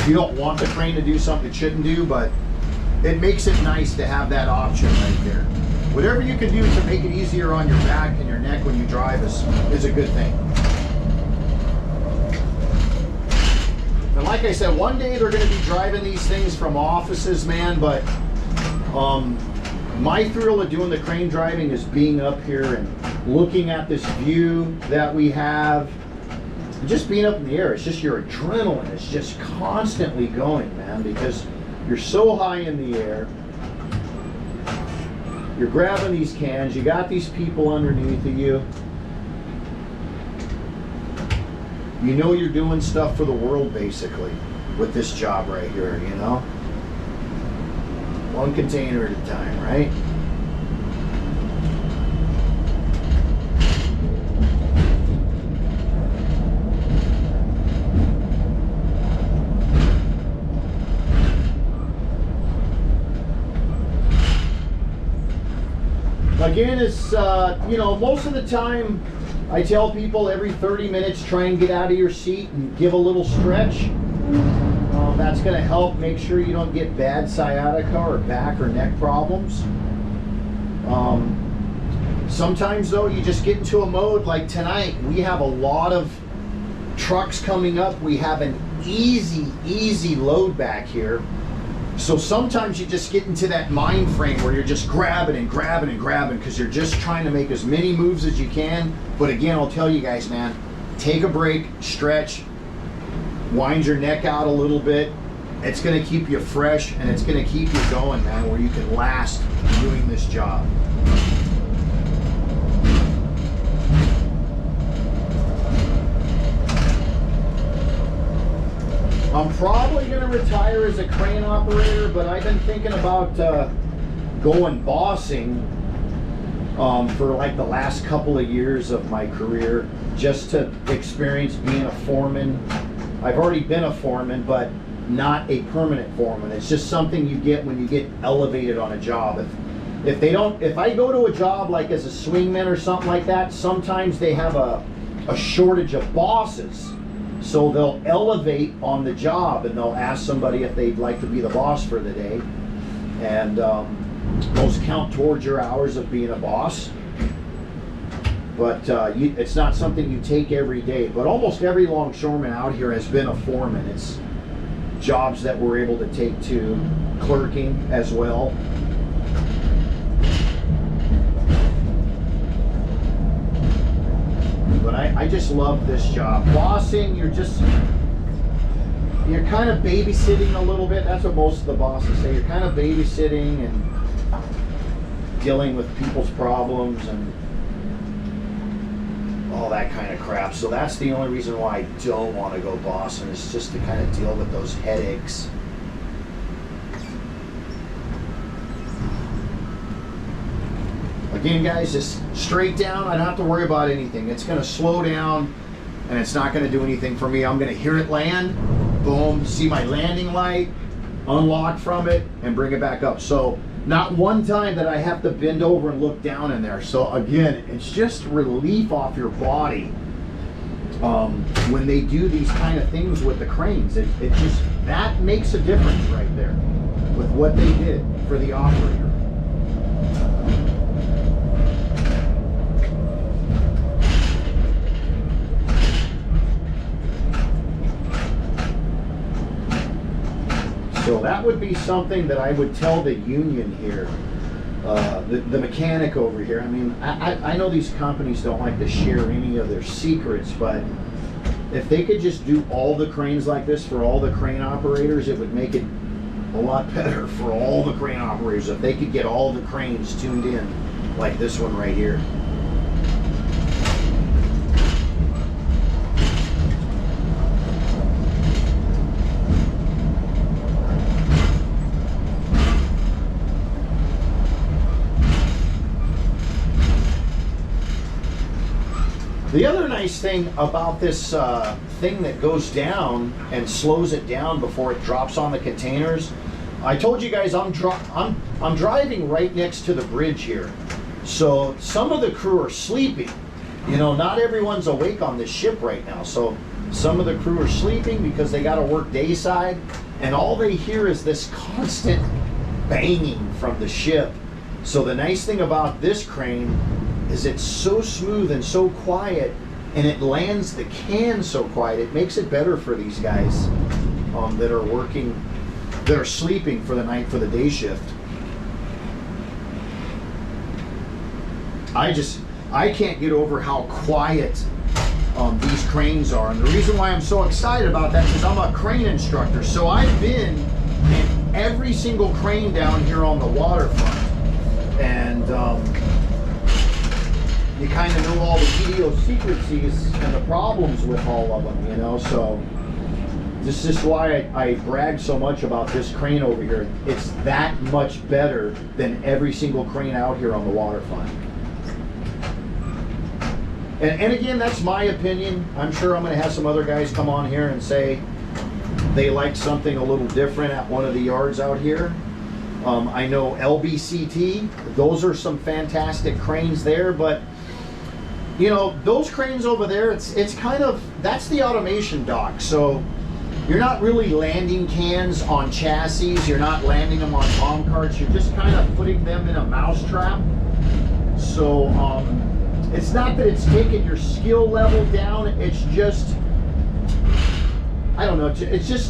you don't want the crane to do something it shouldn't do, but it makes it nice to have that option right there. Whatever you can do to make it easier on your back and your neck when you drive is a good thing. And like I said, one day they're going to be driving these things from offices, man, but my thrill of doing the crane driving is being up here and looking at this view that we have. Just being up in the air, it's just your adrenaline is just constantly going, man, because you're so high in the air. You're grabbing these cans, you got these people underneath of you. You know you're doing stuff for the world, basically, with this job right here, you know? One container at a time, right? Again, it's, you know, most of the time I tell people every 30 minutes try and get out of your seat and give a little stretch. That's going to help make sure you don't get bad sciatica or back or neck problems. Sometimes though, you just get into a mode like tonight. We have a lot of trucks coming up. We have an easy load back here. So sometimes you just get into that mind frame where you're just grabbing and grabbing and grabbing because you're just trying to make as many moves as you can. But again, I'll tell you guys, man, take a break, stretch, wind your neck out a little bit. It's going to keep you fresh and it's going to keep you going, man, where you can last doing this job. I'm probably going to retire as a crane operator, but I've been thinking about going bossing for like the last couple of years of my career, just to experience being a foreman. I've already been a foreman, but not a permanent foreman. It's just something you get when you get elevated on a job. If I go to a job like as a swingman or something like that, sometimes they have a shortage of bosses. So they'll elevate on the job and they'll ask somebody if they'd like to be the boss for the day. And those count towards your hours of being a boss. But it's not something you take every day. But almost every longshoreman out here has been a foreman. It's jobs that we're able to take to clerking as well. But I just love this job. Bossing, you're kind of babysitting a little bit. That's what most of the bosses say. You're kind of babysitting and dealing with people's problems and all that kind of crap. So that's the only reason why I don't want to go bossing, is just to kind of deal with those headaches. Again, guys, just straight down. I don't have to worry about anything. It's going to slow down and it's not going to do anything for me. I'm going to hear it land, boom, see my landing light, unlock from it, and bring it back up. So not one time that I have to bend over and look down in there. So again, it's just relief off your body when they do these kind of things with the cranes. It just, that makes a difference right there with what they did for the operator. So that would be something that I would tell the union here, the mechanic over here. I mean, I know these companies don't like to share any of their secrets, but if they could just do all the cranes like this for all the crane operators, it would make it a lot better for all the crane operators if they could get all the cranes tuned in like this one right here. The other nice thing about this thing that goes down and slows it down before it drops on the containers, I told you guys I'm driving right next to the bridge here. So some of the crew are sleeping. You know, not everyone's awake on this ship right now. So Some of the crew are sleeping because they got to work dayside, and all they hear is this constant banging from the ship. So the nice thing about this crane is it's so smooth and so quiet, and it lands the can so quiet. It makes it better for these guys that are working, that are sleeping for the night for the day shift. I can't get over how quiet these cranes are, and the reason why I'm so excited about that is I'm a crane instructor, so I've been in every single crane down here on the waterfront, and you kind of know all the idiosyncrasies and the problems with all of them, you know. So this is why I brag so much about this crane over here. It's that much better than every single crane out here on the waterfront. And again, that's my opinion. I'm sure I'm going to have some other guys come on here and say they like something a little different at one of the yards out here. I know LBCT, those are some fantastic cranes there, but you know, those cranes over there, it's kind of, that's the automation dock. So you're not really landing cans on chassis, you're not landing them on bomb carts, you're just kind of putting them in a mousetrap. So it's not that it's taking your skill level down, it's just, I don't know, it's just